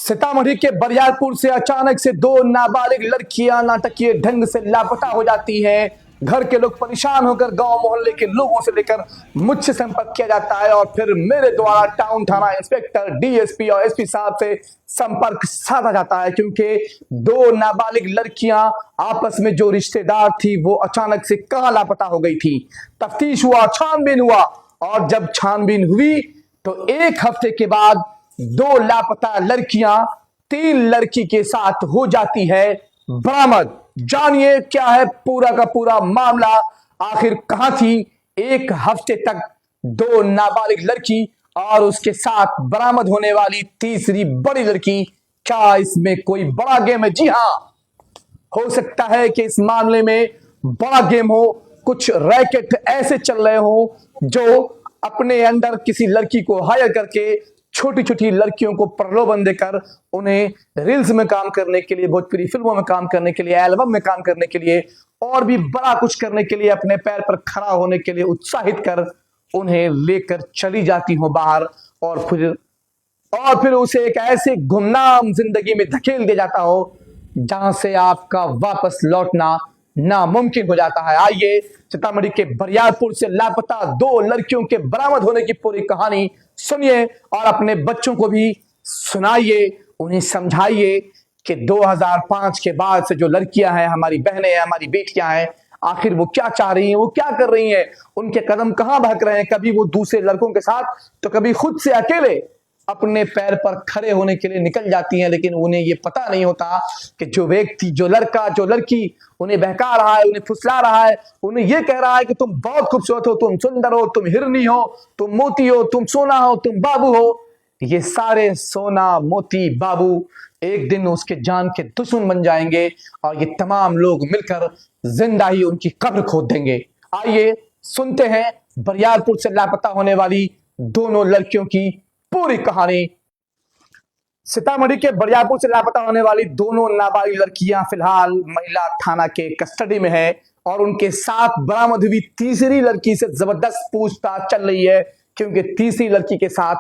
सीतामढ़ी के बरियारपुर से अचानक से दो नाबालिग लड़कियां नाटकीय ढंग से लापता हो जाती हैं। घर के लोग परेशान होकर गांव मोहल्ले के लोगों से लेकर मुझसे संपर्क किया जाता है और फिर मेरे द्वारा टाउन थाना इंस्पेक्टर, डीएसपी और एसपी साहब से संपर्क साधा जाता है, क्योंकि दो नाबालिग लड़कियां आपस में जो रिश्तेदार थी वो अचानक से कहां लापता हो गई थी। तफ्तीश हुआ, छानबीन हुआ और जब छानबीन हुई तो एक हफ्ते के बाद दो लापता लड़कियां तीन लड़की के साथ हो जाती है बरामद। जानिए क्या है पूरा का पूरा मामला, आखिर कहां थी एक हफ्ते तक दो नाबालिग लड़की और उसके साथ बरामद होने वाली तीसरी बड़ी लड़की। क्या इसमें कोई बड़ा गेम है? जी हां, हो सकता है कि इस मामले में बड़ा गेम हो, कुछ रैकेट ऐसे चल रहे हो जो अपने अंदर किसी लड़की को हायर करके छोटी छोटी लड़कियों को प्रलोभन देकर उन्हें रील्स में काम करने के लिए, भोजपुरी फिल्मों में काम करने के लिए, एल्बम में काम करने के लिए और भी बड़ा कुछ करने के लिए, अपने पैर पर खड़ा होने के लिए उत्साहित कर उन्हें लेकर चली जाती हो बाहर और फिर उसे एक ऐसे गुमनाम जिंदगी में धकेल दिया जाता हो जहां से आपका वापस लौटना नामुमकिन हो जाता है। आइए सीतामढ़ी के बरियारपुर से लापता दो लड़कियों के बरामद होने की पूरी कहानी सुनिए और अपने बच्चों को भी सुनाइए, उन्हें समझाइए कि 2005 के बाद से जो लड़कियां हैं, हमारी बहनें हैं, हमारी बेटियां हैं, आखिर वो क्या चाह रही हैं, वो क्या कर रही हैं, उनके कदम कहां भटक रहे हैं। कभी वो दूसरे लड़कों के साथ तो कभी खुद से अकेले अपने पैर पर खड़े होने के लिए निकल जाती हैं, लेकिन उन्हें ये पता नहीं होता कि जो व्यक्ति, जो लड़का, जो लड़की उन्हें बहका रहा है, उन्हें फुसला रहा है, उन्हें ये कह रहा है कि तुम बहुत खूबसूरत हो, तुम सुंदर हो, तुम हिरनी हो, तुम मोती हो, तुम सोना हो, तुम बाबू हो, ये सारे सोना मोती बाबू एक दिन उसके जान के दुश्मन बन जाएंगे और ये तमाम लोग मिलकर जिंदा ही उनकी कब्र खोद देंगे। आइए सुनते हैं बरियारपुर से लापता होने वाली दोनों लड़कियों की पूरी कहानी। सीतामढ़ी के बरियारपुर से लापता होने वाली दोनों नाबालिग लड़कियां फिलहाल महिला थाना के कस्टडी में है और उनके साथ बरामद हुई तीसरी लड़की से जबरदस्त पूछताछ चल रही है, क्योंकि तीसरी लड़की के साथ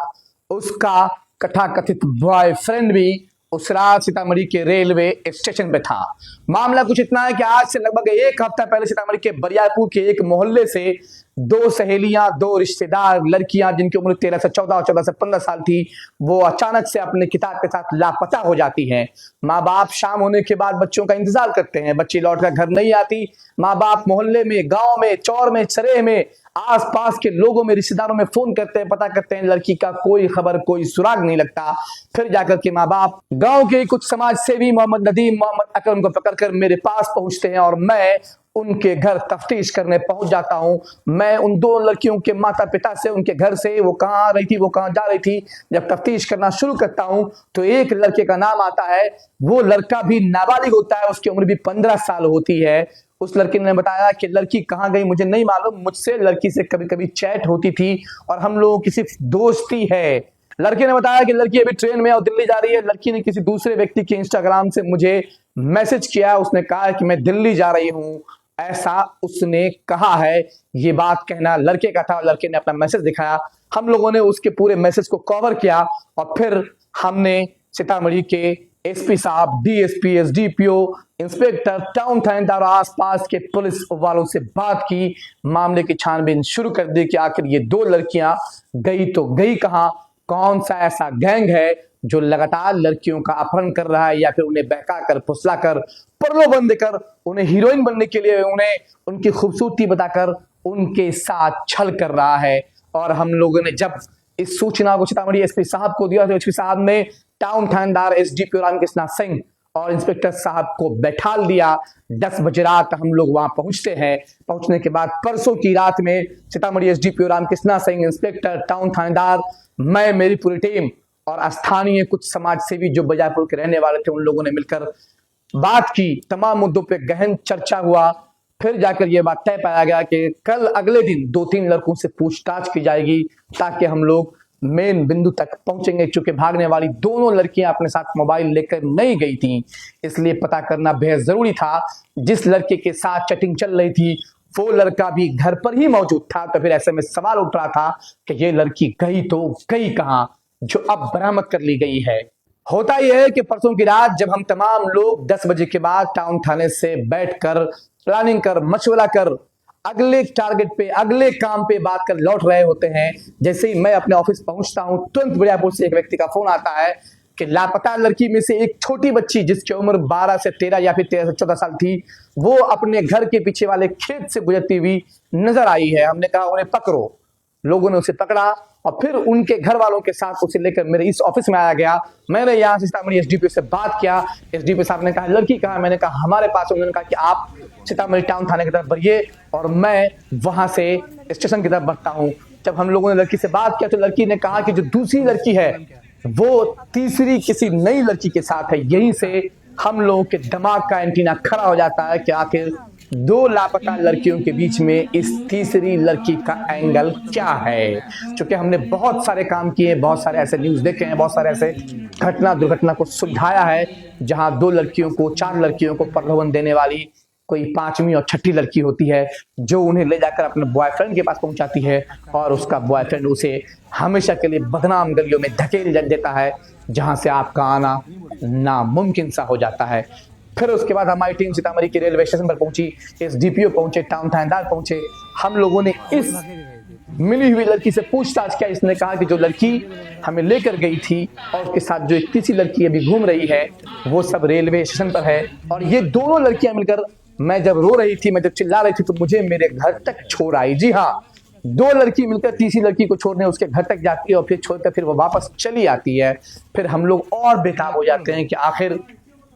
उसका कथाकथित बॉयफ्रेंड भी उस रात सीतामढ़ी के रेलवे स्टेशन पे था। मामला कुछ इतना है कि आज से लगभग एक हफ्ता पहले सीतामढ़ी के बरियारपुर के एक मोहल्ले से दो सहेलियां, दो रिश्तेदार लड़कियां जिनकी उम्र 13 से 14 और 14 से 15 साल थी, वो अचानक से अपने किताब के साथ लापता हो जाती हैं। माँ बाप शाम होने के बाद बच्चों का इंतजार करते हैं, बच्ची लौट कर घर नहीं आती। माँ बाप मोहल्ले में, गांव में, चौर में, चरे में, आसपास के लोगों में, रिश्तेदारों में फोन करते हैं, पता करते हैं, लड़की का कोई खबर, कोई सुराग नहीं लगता। फिर जाकर के माँ बाप गांव के कुछ समाज सेवी मोहम्मद नदीम, मोहम्मद अकरम को पकड़कर मेरे पास पहुंचते हैं और मैं उनके घर तफ्तीश करने पहुंच जाता हूं। मैं उन दो लड़कियों के माता पिता से, उनके घर से, वो कहां आ रही थी, वो कहां जा रही थी, जब तफ्तीश करना शुरू करता हूं तो एक लड़के का नाम आता है। वो लड़का भी नाबालिग होता है, उसकी उम्र भी 15 साल होती है। उस लड़की ने बताया कि लड़की कहां गई मुझे नहीं मालूम, मुझसे लड़की से कभी कभी चैट होती थी और हम लोगों की सिर्फ दोस्ती है। लड़के ने बताया कि लड़की अभी ट्रेन में और दिल्ली जा रही है। लड़की ने किसी दूसरे व्यक्ति के इंस्टाग्राम से मुझे मैसेज किया, उसने कहा कि मैं दिल्ली जा रही हूं, ऐसा उसने कहा है। ये बात कहना लड़के का था और लड़के ने अपना मैसेज दिखाया। हम लोगों ने उसके पूरे मैसेज को कवर किया और फिर हमने सीतामढ़ी के एसपी साहब, डीएसपी, एसडीपीओ, इंस्पेक्टर, टाउन थानेदार और आसपास के पुलिस वालों से बात की, मामले की छानबीन शुरू कर दी कि आखिर ये दो लड़कियां गई तो गई कहां, कौन सा ऐसा गैंग है जो लगातार लड़कियों का अपहरण कर रहा है या फिर उन्हें बहकाकर, फुसलाकर, प्रलोभन देकर उन्हें हीरोइन बनने के लिए, उन्हें उनकी खूबसूरती बताकर उनके साथ छल कर रहा है। और हम लोगों ने जब इस सूचना को सीतामढ़ी एसपी साहब को दिया तो एसपी साहब ने टाउन थानेदार एसडीपीओ रामकृष्ण सिंह और इंस्पेक्टर साहब को बैठाल दिया। 10 बजे रात हम लोग वहां पहुंचते हैं। पहुंचने के बाद परसों की रात में Sitamarhi SDPO Ramkrishna Singh, inspector, town थानेदार, मैं, मेरी पूरी टीम और स्थानीय कुछ समाज सेवी जो बरियारपुर के रहने वाले थे, उन लोगों ने मिलकर बात की। तमाम मुद्दों पे गहन चर्चा हुआ। फिर जाकर यह बात तय पाया गया कि कल अगले दिन 2-3 लड़कों से पूछताछ की जाएगी ताकि हम लोग मेन बिंदु तक पहुंचेंगे। चूंकि भागने वाली दोनों लड़कियां अपने साथ मोबाइल लेकर नहीं गई थी, इसलिए पता करना बेहद जरूरी था। जिस लड़के के साथ चैटिंग चल रही थी वो लड़का भी घर पर ही मौजूद था। तो फिर ऐसे में सवाल उठ रहा था कि ये लड़की गई तो गई कहां, जो अब बरामद कर ली गई है। होता यह है कि परसों की रात जब हम तमाम लोग 10 बजे के बाद टाउन थाने से बैठकर प्लानिंग कर मशवरा कर अगले टारगेट पे अगले काम पे बात कर लौट रहे होते हैं, जैसे ही मैं अपने ऑफिस पहुंचता हूं तुरंत बरियापुर से एक व्यक्ति का फोन आता है कि लापता लड़की में से एक छोटी बच्ची जिसकी उम्र 12 से 13 या फिर 13 से 14 साल थी, वो अपने घर के पीछे वाले खेत से गुजरती हुई नजर आई है। हमने कहा उन्हें पकड़ो। लोगों ने उसे पकड़ा और फिर उनके घर वालों के साथ उसे लेकर मेरे इस ऑफिस में आया गया। मैंने यहाँ से सीतामढ़ी एसडीपीओ से बात किया। एसडीपीओ साहब ने कहा लड़की कहाँ? मैंने कहा हमारे पास। उन्होंने कहा कि आप सीतामढ़ी टाउन थाने की तरफ बढ़िए और मैं वहां से स्टेशन की तरफ बढ़ता हूँ। जब हम लोगों ने लड़की से बात किया तो लड़की ने कहा कि जो दूसरी लड़की है वो तीसरी किसी नई लड़की के साथ है। यहीं से हम लोगों के दिमाग का एंटीना खड़ा हो जाता है कि आखिर दो लापता लड़कियों के बीच में इस तीसरी लड़की का एंगल क्या है। क्योंकि हमने बहुत सारे काम किए, बहुत सारे ऐसे न्यूज देखे हैं, बहुत सारे ऐसे घटना दुर्घटना को सुलझाया है जहां दो लड़कियों को, चार लड़कियों को प्रलोभन देने वाली कोई पांचवी और छठी लड़की होती है जो उन्हें ले जाकर अपने बॉयफ्रेंड के पास पहुंचाती है और उसका बॉयफ्रेंड उसे हमेशा के लिए बदनाम गलियों में धकेल देता है जहां से आपका आना नामुमकिन सा हो जाता है। फिर उसके बाद हमारी टीम सीतामढ़ी के रेलवे स्टेशन पर पहुंची, एसडीपीओ पहुंचे, टाउन थानेदार पहुंचे। हम लोगों ने इस मिली हुई लड़की से पूछताछ किया। इसने कहा कि जो लड़की हमें लेकर गई थी और उसके साथ जो एक तीसरी लड़की अभी घूम रही है वो सब रेलवे स्टेशन पर है और ये दोनों लड़कियां मिलकर, मैं जब रो रही थी, मैं जब चिल्ला रही थी तो मुझे मेरे घर तक छोड़ आई। जी हाँ, दो लड़की मिलकर तीसरी लड़की को छोड़ने उसके घर तक जाती है और फिर छोड़कर फिर वो वापस चली आती है। फिर हम लोग और बेताब हो जाते हैं कि आखिर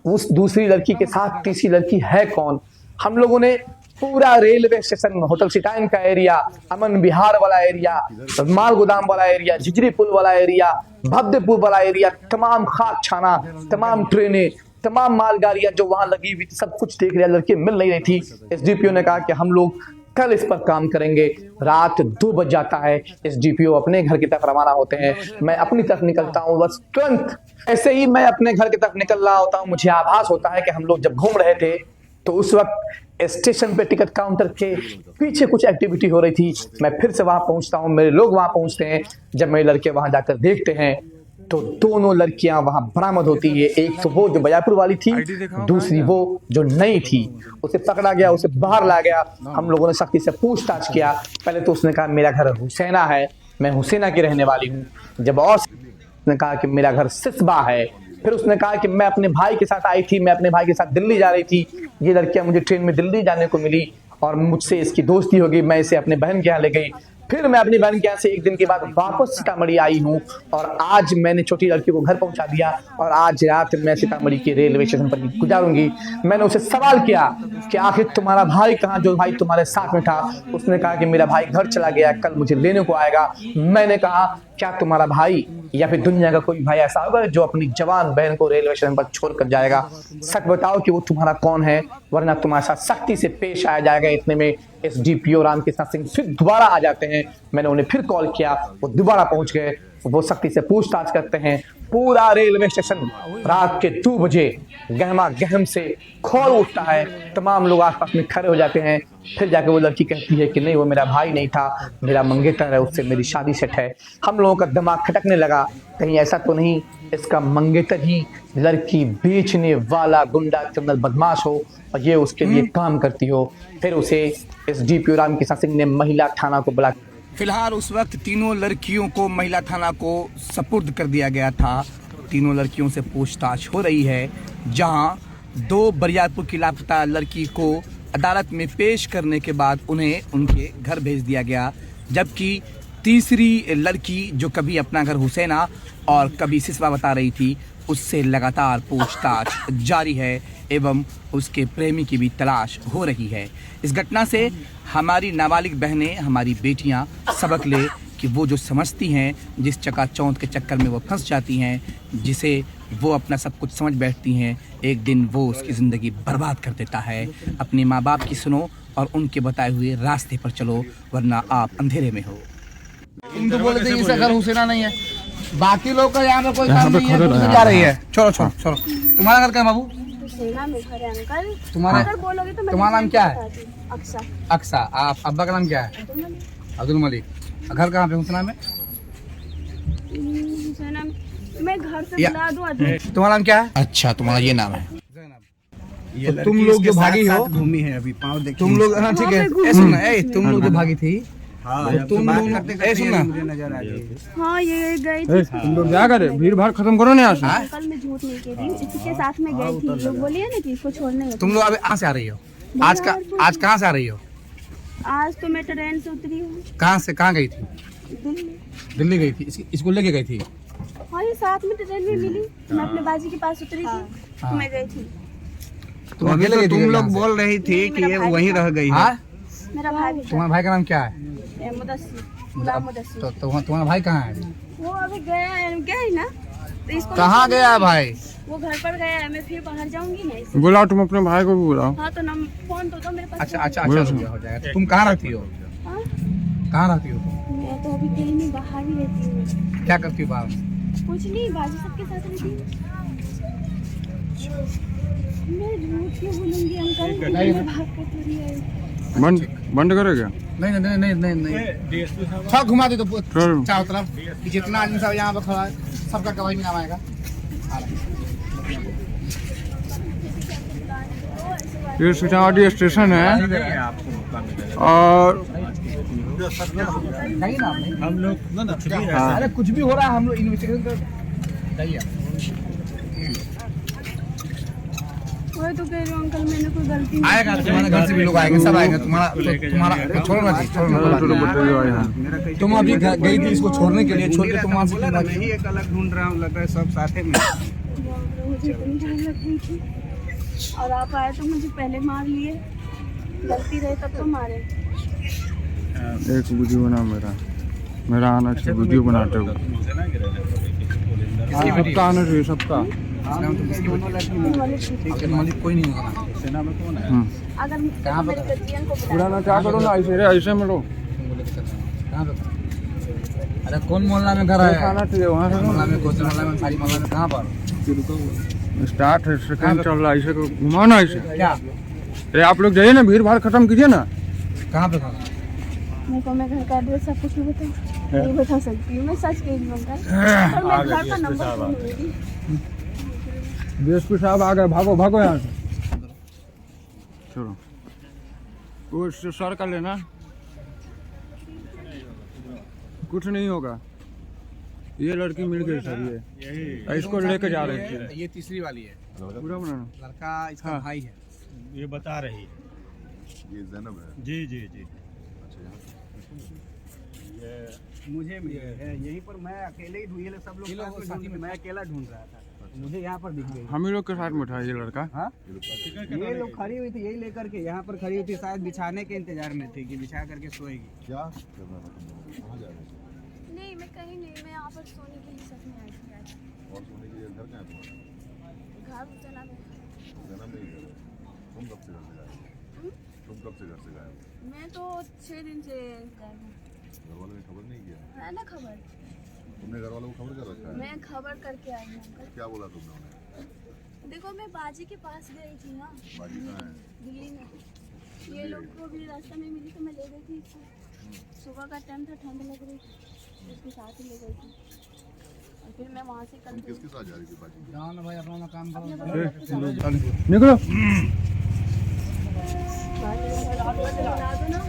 उस दूसरी लड़की के साथ तीसरी लड़की है कौन। हम लोगों ने पूरा रेलवे स्टेशन, होटल सिटाइन का एरिया, अमन विहार वाला एरिया, माल गोदाम वाला एरिया, झिझरी पुल वाला एरिया, भव्यपुर वाला एरिया, तमाम खाक छाना, तमाम ट्रेनें, तमाम मालगाड़ियां जो वहां लगी हुई थी, सब कुछ देख लिया। लड़की मिल नहीं रही थी। एसडीपीओ ने कहा कि हम लोग कल इस पर काम करेंगे। रात 2 बज जाता है, एसडीपीओ अपने घर की तरफ रवाना होते हैं। मैं अपनी तरफ निकलता हूँ। बस तुरंत ऐसे ही मैं अपने घर की तरफ निकल रहा होता हूँ, मुझे आभास होता है कि हम लोग जब घूम रहे थे तो उस वक्त स्टेशन पे टिकट काउंटर के पीछे कुछ एक्टिविटी हो रही थी। मैं फिर से वहां पहुंचता हूँ, मेरे लोग वहां पहुंचते हैं। जब मेरे लड़के वहां जाकर देखते हैं तो दोनों लड़कियां वहां बरामद होती है। एक तो वो जो बयापुर वाली थी, दूसरी वो जो नई थी। उसे पकड़ा गया, उसे बाहर ला गया। हम लोगों ने सख्ती से पूछताछ किया। पहले तो उसने कहा मेरा घर हुसैना है, मैं हुसैना की रहने वाली हूँ। जब और उसने कहा कि मेरा घर सिसबा है। फिर उसने कहा कि मैं अपने भाई के साथ आई थी, मैं अपने भाई के साथ दिल्ली जा रही थी। ये लड़कियां मुझे ट्रेन में दिल्ली जाने को मिली और मुझसे इसकी दोस्ती हो गई। मैं इसे अपने बहन के यहाँ ले गई। फिर मैं अपनी बहन के यहाँ से एक दिन के बाद वापस सीतामढ़ी आई हूँ और आज मैंने छोटी लड़की को घर पहुंचा दिया और आज रात मैं सीतामढ़ी के रेलवे स्टेशन पर गुजारूंगी। मैंने उसे सवाल किया कि आखिर तुम्हारा भाई कहाँ, जो भाई तुम्हारे साथ में था? उसने कहा कि मेरा भाई घर चला गया, कल मुझे लेने को आएगा। मैंने कहा क्या तुम्हारा भाई या फिर दुनिया का कोई भाई ऐसा होगा जो अपनी जवान बहन को रेलवे स्टेशन पर छोड़कर जाएगा? सच बताओ कि वो तुम्हारा कौन है, वरना तुम्हारे साथ सख्ती से पेश आया जाएगा। इतने में एसडीपीओ रामकृष्ण सिंह फिर दोबारा आ जाते हैं। मैंने उन्हें फिर कॉल किया, वो दोबारा पहुंच गए। वो सख्ती से पूछताछ करते हैं। पूरा रेलवे स्टेशन रात के 2 बजे गहमा गहम से खौल उठता है। तमाम लोग आसपास में खड़े हो जाते हैं। फिर जाके वो लड़की कहती है कि नहीं, वो मेरा भाई नहीं था, मेरा मंगेतर है, उससे मेरी शादी सेट है। हम लोगों का दिमाग खटकने लगा, कहीं ऐसा तो नहीं इसका मंगेतर ही लड़की बेचने वाला गुंडा क्रिमिनल बदमाश हो और ये उसके लिए काम करती हो। फिर उसे एसडीपीओ रामकृष्ण सिंह ने महिला थाना को बुला। फिलहाल उस वक्त तीनों लड़कियों को महिला थाना को सपुर्द कर दिया गया था। तीनों लड़कियों से पूछताछ हो रही है, जहां 2 बरियारपुर की लापता लड़की को अदालत में पेश करने के बाद उन्हें उनके घर भेज दिया गया, जबकि तीसरी लड़की जो कभी अपना घर हुसैना और कभी सिसवा बता रही थी, उससे लगातार पूछताछ जारी है एवं उसके प्रेमी की भी तलाश हो रही है। इस घटना से हमारी नाबालिग बहनें, हमारी बेटियां सबक ले कि वो जो समझती हैं, जिस चकाचौंध के चक्कर में वो फंस जाती हैं, जिसे वो अपना सब कुछ समझ बैठती हैं, एक दिन वो उसकी ज़िंदगी बर्बाद कर देता है। अपने माँ बाप की सुनो और उनके बताए हुए रास्ते पर चलो, वरना आप अंधेरे में हो। तुम तो बोले थे इसका घर हुसैना नहीं है, बाकी लोग का यहाँ पे कोई काम नहीं है, तुम जा रही है। छोड़ो छोड़ो छोड़ो। तुम्हारा घर क्या है बाबू? हुसैना में घर है अंकल। तुम्हारा अगर बोलोगे तो मैं तुम्हारा नाम क्या है? अक्सा। अक्सा। आप अब्बा का नाम क्या है? अब्दुल मलिक। घर कहाँ पे हुसैना में? हुसैना में मैं घर से या- बुला दूं आदमी। तुम्हारा नाम क्या है? अच्छा, तुम्हारा ये नाम है। ये तो तुम लोग जो भागी हो, घूमी है अभी, पाँव देखिए। तुम लोग, हाँ ठीक है, वहाँ पे ए सुनना, घूमी। ए तुम लोग जो भागी थी, हाँ, तो तुम लोग, ए सुनना, मुझे नजर आ रही है। हाँ ये गई थी। तुम लोग क्या करे, भीड़ भाड़ खत्म करो ना यहाँ से। कल मैं झूठ नहीं कह रही, इसके साथ में गई थी। लोग बोलिए ना कि इसको छोड़ने गए थे। तुम लोग अभी कहाँ से आ रही हो? आज कहाँ से आ रही हो? आज तो मैं ट्रेन से उतरी हूँ कहाँ गई थी? दिल्ली। दिल्ली गई थी, इसको लेके गई थी। हाँ ये साथ में ट्रेन में मिली। मैं अपने बाजी के पास उतरी थी तो मैं गई थी। तुम अभी अकेले तो गई थी तुम यहाँ लोग से? बोल रही थी नहीं, कि मेरा ये भाई वहीं था। रह गई है। हाँ? मेरा भाई भी था। तुम्हारे भाई का नाम क्या है? मुदस्सिर, गुलाम मुदस्सिर। तो तुम्हारा भाई कहाँ है? वो अभी गया है ना, तो इसको कहाँ मैं- गया है भाई? वो घर पर गया है, मैं फिर बाहर जाऊंगी ना इससे। बुलाओ, तुम अपने भाई को भी बुलाओ। हाँ तो नम फोन तो दो मेरे पास। अच्छा, बोलो हो सुन। जाएगा। तो तुम कहाँ रहती हो? हाँ? कहाँ रहती हो तुम? मैं तो अभी कहीं नहीं, बाहर ही रहती हूँ। क्या करती हो बाहर? कुछ नहीं, बाजी सबके साथ रहती हूँ। मैं झूठ क्यों बोलूंगी अंकल? नहीं, मैं भाग कर थोड़ी आई। बंद करो क्या? नहीं। सब घुमा दे तो चलो। चारों तरफ, कि जितना आदमी सब यहाँ पे खड़ा है, सबका गवाही में नाम आएगा। ये सीतामढ़ी स्टेशन है और नहीं ना, हम लोग अरे कुछ भी हो रहा है, हम लोग इन्वेस्टिगेशन कर जाइए। वही तो कह रही हूँ अंकल, मैंने कोई गलती नहीं आएगा, तुम्हारे घर से भी लोग आएंगे, सब आएंगे। तुम्हारा छोड़ना चाहिए, छोड़ना। तुम अभी गई थी इसको छोड़ने के लिए, छोड़ के तुम वहाँ से क्यों भागी? नहीं, एक अलग ढूंढ रहा हूँ, लग रहा है सब साथे में। मुझे इतनी डर लग रही थी और आप आए तो मुझे पहले मार लिए। गलती रहे तब तो मारे। एक वीडियो बना मेरा आना चाहिए, वीडियो बनाते हो। सबका आना चाहिए, सबका। अगर मालिक कोई नहीं होगा ना, अगर मेरे गार्जियन को बुलाया। पुराना क्या करो ना, ऐसे मिलो। कहाँ पे? अरे कौन मोहल्ला में घर है? आना चाहिए वहाँ मोहल्ला में, कौन से मोहल्ला में, सारी मोहल्ला में, कहाँ पर? से। स्टार्ट है, सेकंड चल रहा है, ऐसे घुमाओ ना ऐसे। क्या? अरे आप लोग जाइए ना, भीड़ भाड़ खत्म कीजिए ना। कहाँ पे खड़ा? मेरे को मैं घर का एड्रेस सब कुछ नहीं बता सकती हूँ। मैं सच कह रही हूँ अंकल, और मैं घर का नंबर फोन दूंगी। डीएसपी साहब आ गए, भागो यहाँ से। चलो, वो इससे सर का लेना, कुछ नहीं होगा। ये लड़की मिल गई सर, ये इसको लेके जा रहे थे। ये तीसरी वाली है, पूरा बनाना। लड़का इसका हाँ। भाई है। ये बता रही है। ये जैनब है। जी जी जी। ये मुझे मिली है यहीं पर, मैं अकेले ही ढूंढ, ये सब ये लोग लोग साथी में, मैं अकेला ढूंढ रहा था, मुझे यहाँ पर दिख गई। हम ही लोग के साथ में था ये लड़का। हाँ, ये लोग खड़ी हुई थी, यही लेकर के यहाँ पर खड़ी हुई थी, शायद बिछाने के इंतजार में थी कि बिछा करके सोएगी। क्या करना था तुम लोगों को? कहाँ जा रहे थे? नहीं मैं कहीं नहीं, मैं यहाँ पर सोने के लिए सच में आई थी आज। और सोने के लिए घर कहाँ है तुम्हारा? घर जना में। जैनब नहीं है। तुम कब से घर से गायब हो? तुम कब से घर से गायब हो? मैं तो 6 दिन से गायब हूँ। घर वालों ने खबर नहीं किया? है ना खबर? तुमने घर वालों को खबर कर रखा है? मैं खबर करके आई हूँ अंकल। क्या बोला तुमने उन्हें? देखो मैं बाजी के पास गई थी ना, बाजी कहाँ है? दिल्ली में। ये लोग को भी रास्ता में मिली तो मैं ले गई थी इसको। सुबह का टाइम था, ठंड लग रही थी, उसके साथ ही ले गई थी। और फिर मैं वहाँ से कल तुम किसके साथ जा रही थी बाजी? जाओ ना भाई, अपना काम अपने करो। बड़े के साथ निकलो, बना दो ना।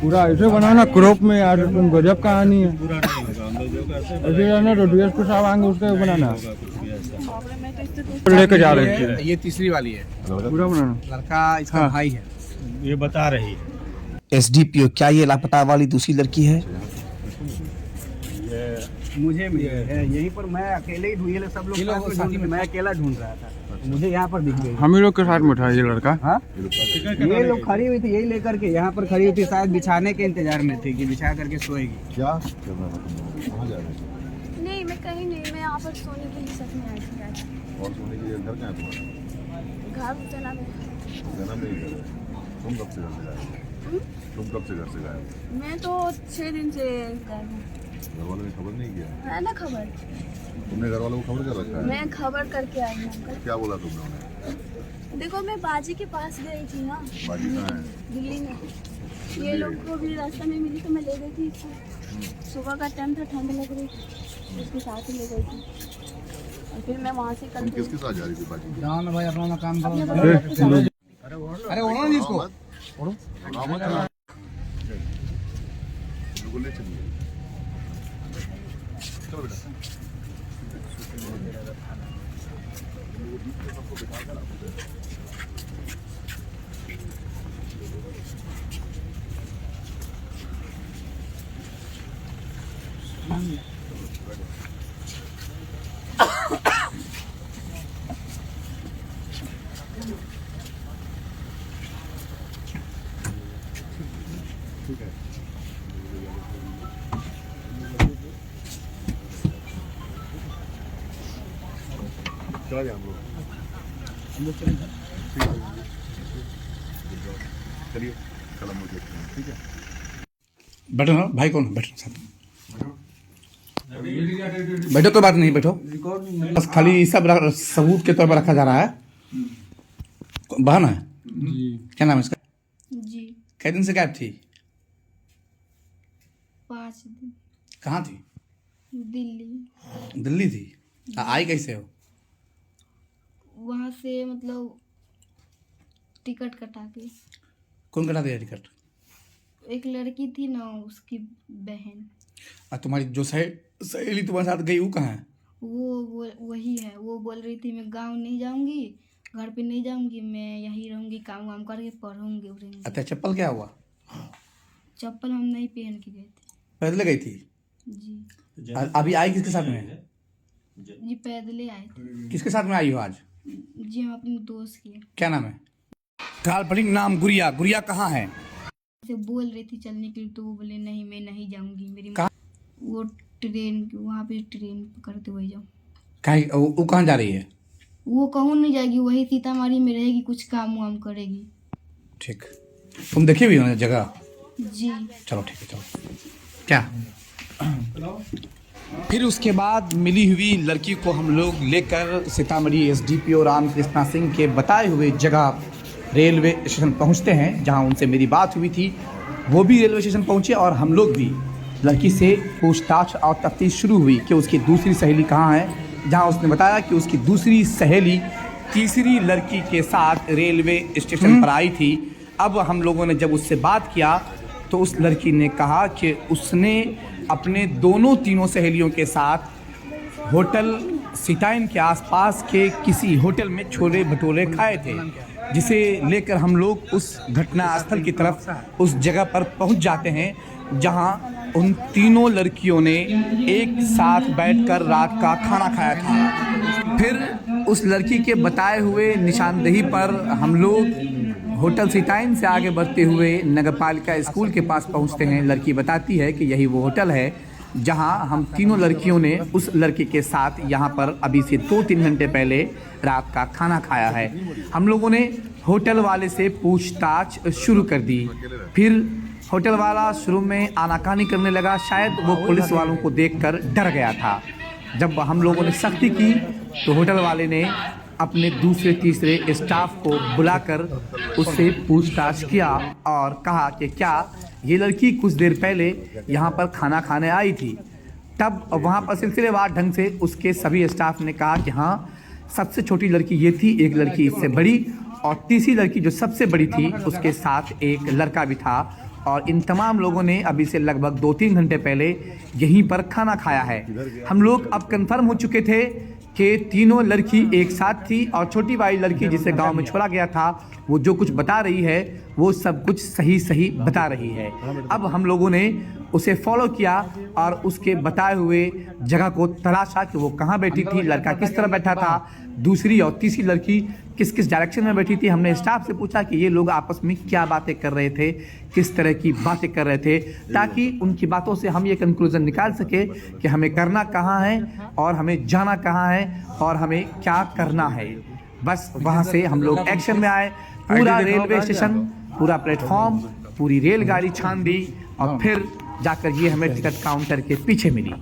पूरा ऐसे बनाना क्रॉप में यार, तुम गजब कहानी है। पूरा नहीं होगा, हम लोग जो करते हैं ऐसे रहना तो डीएसपी साहब आएंगे, उसके बनाना। होगा कुछ भी ऐसा। बाप रे, मैं तो इससे लेके जा रहे थे, ये तीसरी वाली है, पूरा बनाना। लड़का इसका हाँ। भाई है। ये बता रही है। एसडीपीओ, क्या ये लापता वाली दूसरी लड़की है? मुझे मिली है यहीं पर, मैं अकेले ही ढूंढ, ये सब लोग ये लोग साथ में साथी ढूंढ, में, मैं अकेला ढूंढ रहा था, मुझे यहाँ पर दिख गई। हम ही लोग के साथ में था ये लड़का। हाँ, ये लोग खड़ी हुई थी, यही लेकर के यहाँ पर खड़ी हुई थी, शायद बिछाने के इंतजार में थी कि बिछा करके सोएगी। क्या करना था तुम लोगों को? कहाँ जा रहे थे? नहीं मैं कहीं नहीं, मैं यहाँ पर सोने के लिए सच में आई थी आज। और सोने के लिए घर कहाँ है तुम्हारा? घर जना में। जैनब नहीं है। तुम कब से घर से गायब हो? तुम कब से घर से गायब हो? मैं तो 6 दिन से गायब हूँ। घर वालों ने खबर नहीं किया? है ना खबर? तुमने घर वालों को खबर कर रखा है? मैं खबर करके आई हूँ अंकल। क्या बोला तुमने उन्हें? देखो मैं बाजी के पास गई थी ना, बाजी कहाँ है? दिल्ली में। ये लोग को भी रास्ता में मिली तो मैं ले गई थी इसको। सुबह का टाइम था, ठंड लग रही थी, उसके साथ ही ले गई थी। और फिर मैं वहाँ से कल किसके साथ जा रही थी बाजी? जाओ ना भाई अपना काम करो। अपने बड़े के साथ। अरे ओढ़ो ना जिसको। बिल्कुल ले चलिए। चलो बेटा। चला गया हम लोग। चलिए कलम मुझे ठीक है। बैठो ना भाई, कौन बैठो साथ में। बैठो, कोई बात नहीं, बैठो। बस खाली सब सबूत के तौर पर रखा जा रहा है। बहन है क्या नाम है इसका? जी कै दिन से गायब थी? 5 दिन कहाँ थी? दिल्ली। दिल्ली थी। आई कैसे हो? वहाँ से मतलब टिकट कटा के। कौन कटा दिया टिकट? एक लड़की थी ना, उसकी बहन। तुम्हारी जो सहेली तुम्हारे साथ गई वो कहाँ है? वो वही है। वो बोल रही थी मैं गांव नहीं जाऊंगी, घर पे नहीं जाऊंगी, मैं यहीं रहूंगी, काम वाम करके पढ़ूंगी उड़ूंगी। अच्छा, चप्पल क्या हुआ? चप्पल हम नहीं पहन के गए थे। पैदल गई थी? जी अभी आई किसके साथ में? जी पैदले आए थे। किसके साथ में आई हो आज? जी हम अपने दोस्त के। क्या नाम है? काल्पनिक नाम गुड़िया। गुड़िया कहाँ है? से बोल रही थी चलने के लिए, तो वो बोले नहीं मैं नहीं जाऊंगी। मेरी कहाँ? वो ट्रेन, वहाँ पे ट्रेन पकड़ते हुए जाऊँ। वो कहाँ जा रही है? वो कहूँ नहीं जाएगी, वही सीतामढ़ी में रहेगी, कुछ काम वाम करेगी। ठीक। तुम देखी हुई हो जगह? जी चलो ठीक है, चलो। क्या फिर उसके बाद मिली हुई लड़की को हम लोग लेकर सीतामढ़ी एसडीपीओ रामकृष्णा सिंह के बताए हुए जगह रेलवे स्टेशन पहुंचते हैं, जहां उनसे मेरी बात हुई थी। वो भी रेलवे स्टेशन पहुंचे और हम लोग भी लड़की से पूछताछ और तफ्तीश शुरू हुई कि उसकी दूसरी सहेली कहाँ है, जहां उसने बताया कि उसकी दूसरी सहेली तीसरी लड़की के साथ रेलवे स्टेशन पर आई थी। अब हम लोगों ने जब उससे बात किया तो उस लड़की ने कहा कि उसने अपने तीनों सहेलियों के साथ होटल सिटाइन के आसपास के किसी होटल में छोले भटूरे खाए थे, जिसे लेकर हम लोग उस घटना स्थल की तरफ उस जगह पर पहुंच जाते हैं, जहां उन तीनों लड़कियों ने एक साथ बैठकर रात का खाना खाया था। फिर उस लड़की के बताए हुए निशानदेही पर हम लोग होटल सिटाइन से आगे बढ़ते हुए नगरपालिका स्कूल के पास पहुंचते हैं। लड़की बताती है कि यही वो होटल है जहां हम तीनों लड़कियों ने उस लड़के के साथ यहां पर अभी से 2-3 घंटे पहले रात का खाना खाया है। हम लोगों ने होटल वाले से पूछताछ शुरू कर दी। फिर होटल वाला शुरू में आनाकानी करने लगा, शायद वो पुलिस वालों को देखकर डर गया था। जब हम लोगों ने सख्ती की तो होटल वाले ने अपने दूसरे तीसरे स्टाफ को बुलाकर उससे पूछताछ किया और कहा कि क्या ये लड़की कुछ देर पहले यहाँ पर खाना खाने आई थी। तब वहाँ पर सिलसिलेवार ढंग से उसके सभी स्टाफ ने कहा कि हाँ, सबसे छोटी लड़की ये थी, एक लड़की इससे बड़ी और तीसरी लड़की जो सबसे बड़ी थी उसके साथ एक लड़का भी था, और इन तमाम लोगों ने अभी से लगभग 2-3 घंटे पहले यहीं पर खाना खाया है। हम लोग अब कंफर्म हो चुके थे कि तीनों लड़की एक साथ थी और छोटी वाली लड़की जिसे गांव में छोड़ा गया था वो जो कुछ बता रही है वो सब कुछ सही बता रही है। अब हम लोगों ने उसे फॉलो किया और उसके बताए हुए जगह को तलाशा कि वो कहाँ बैठी थी, लड़का किस तरह बैठा था, दूसरी और तीसरी लड़की किस किस डायरेक्शन में बैठी थी। हमने स्टाफ से पूछा कि ये लोग आपस में क्या बातें कर रहे थे, किस तरह की बातें कर रहे थे, ताकि उनकी बातों से हम ये कंक्लूजन निकाल सके कि हमें करना कहाँ है और हमें जाना कहाँ है और हमें क्या करना है। बस वहाँ से हम लोग एक्शन में आए। पूरा रेलवे स्टेशन, पूरा प्लेटफॉर्म, पूरी रेलगाड़ी छान दी और फिर जाकर ये हमें टिकट काउंटर के पीछे मिली।